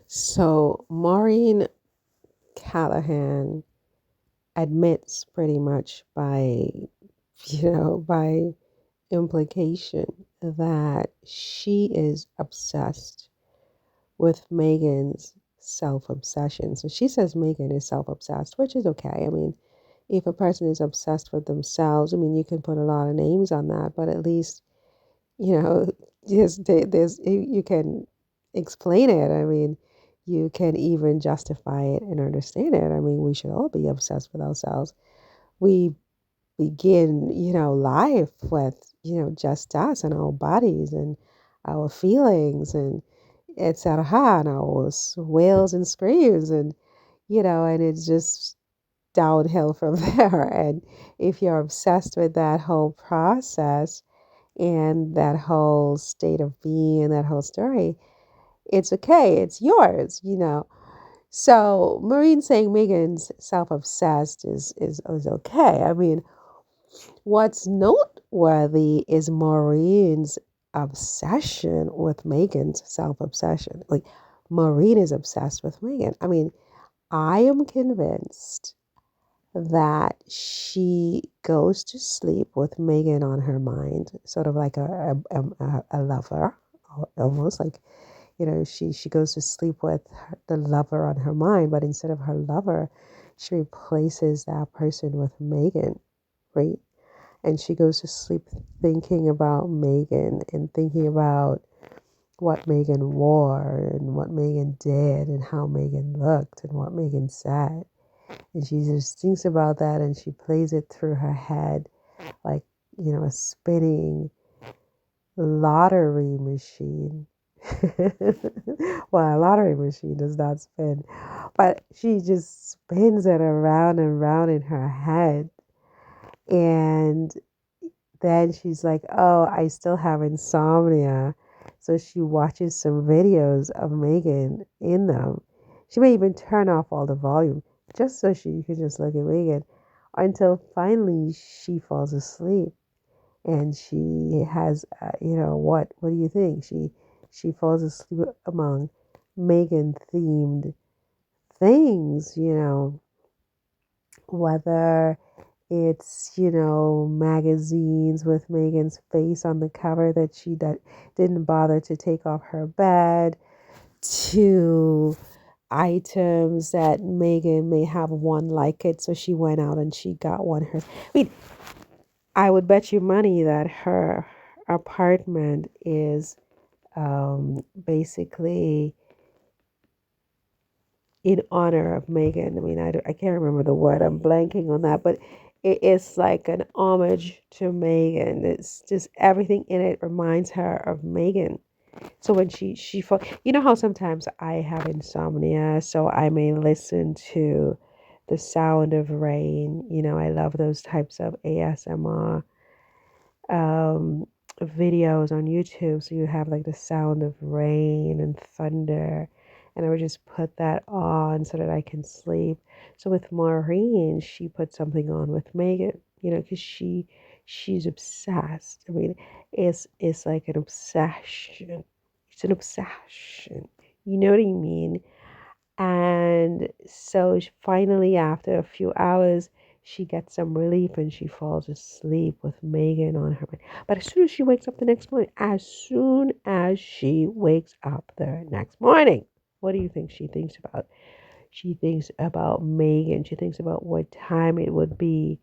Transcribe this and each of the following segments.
So Maureen Callahan admits pretty much by implication that she is obsessed with Megan's self-obsession. So she says Megan is self-obsessed, which is okay. I mean, if a person is obsessed with themselves, I mean, you can put a lot of names on that, but at least, you know, there's you can explain it. I mean, you can even justify it and understand it. I mean, we should all be obsessed with ourselves. We begin, life with, just us and our bodies and our feelings and etc. and our wails and screams and, and it's just downhill from there. And if you're obsessed with that whole process and that whole state of being and that whole story, it's okay. It's yours. So Maureen saying Megan's self-obsessed is okay. I mean, what's noteworthy is Maureen's obsession with Megan's self-obsession. Like Maureen is obsessed with Megan. I mean, I am convinced that she goes to sleep with Megan on her mind, sort of like a lover, almost like, she goes to sleep with the lover on her mind, but instead of her lover, she replaces that person with Megan, right? And she goes to sleep thinking about Megan and thinking about what Megan wore and what Megan did and how Megan looked and what Megan said. And she just thinks about that and she plays it through her head like, a spinning lottery machine. Well, a lottery machine does not spin, but she just spins it around and around in her head. And then she's like, oh, I still have insomnia. So she watches some videos of Megan in them. She may even turn off all the volume just so she can just look at Megan until finally she falls asleep. And she has, what do you think? She falls asleep among Megan themed things, whether it's, magazines with Megan's face on the cover that didn't bother to take off her bed, to items that Megan may have one like it, so she went out and she got one her. I mean, I would bet you money that her apartment is basically in honor of Megan. I mean, I can't remember the word. I'm blanking on that, but it's like an homage to Megan. It's just everything in it reminds her of Megan. So when you know how sometimes I have insomnia, so I may listen to the sound of rain. I love those types of ASMR um, videos on YouTube. So you have like the sound of rain and thunder. And I would just put that on so that I can sleep. So with Maureen, she put something on with Megan, because she's obsessed. I mean, it's like an obsession. It's an obsession. You know what I mean? And so finally, after a few hours, she gets some relief and she falls asleep with Megan on her bed. But as soon as she wakes up the next morning, what do you think she thinks about? She thinks about Megan. She thinks about what time it would be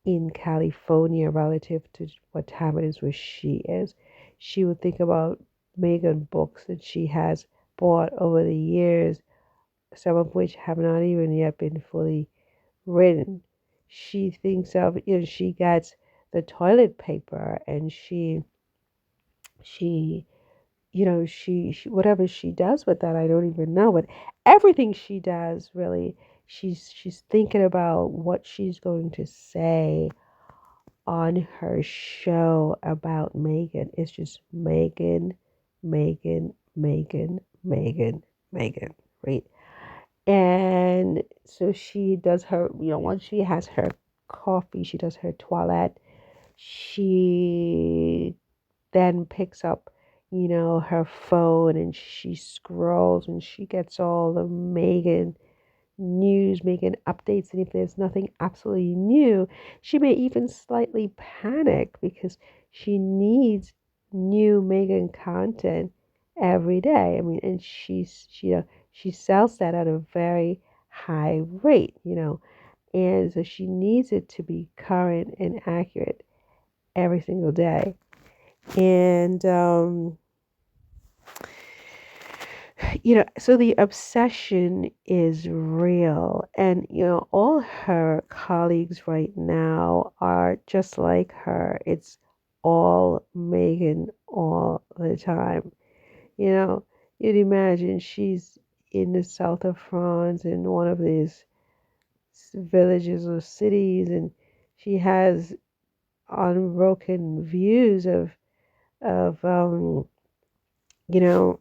in California relative to what time it is where she is. She would think about Megan books that she has bought over the years, some of which have not even yet been fully written. She thinks of, she gets the toilet paper and she, she whatever she does with that, I don't even know. But everything she does, really, she's thinking about what she's going to say on her show about Megan. It's just Megan, Megan, Megan, Megan, Megan, right? And so she does her, once she has her coffee, she does her toilet. She then picks up, her phone and she scrolls and she gets all the Meghan news, Meghan updates, and if there's nothing absolutely new, she may even slightly panic because she needs new Meghan content every day. I mean, and she sells that at a very high rate. And so she needs it to be current and accurate every single day. And so the obsession is real. And, all her colleagues right now are just like her. It's all Megan all the time. You know, you'd imagine she's in the south of France in one of these villages or cities, and she has unbroken views of you know,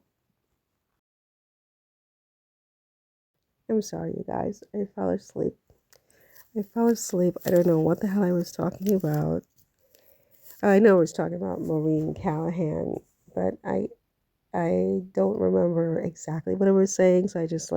I'm sorry, you guys. I fell asleep. I don't know what the hell I was talking about. I know I was talking about Maureen Callahan, but I don't remember exactly what I was saying, so I just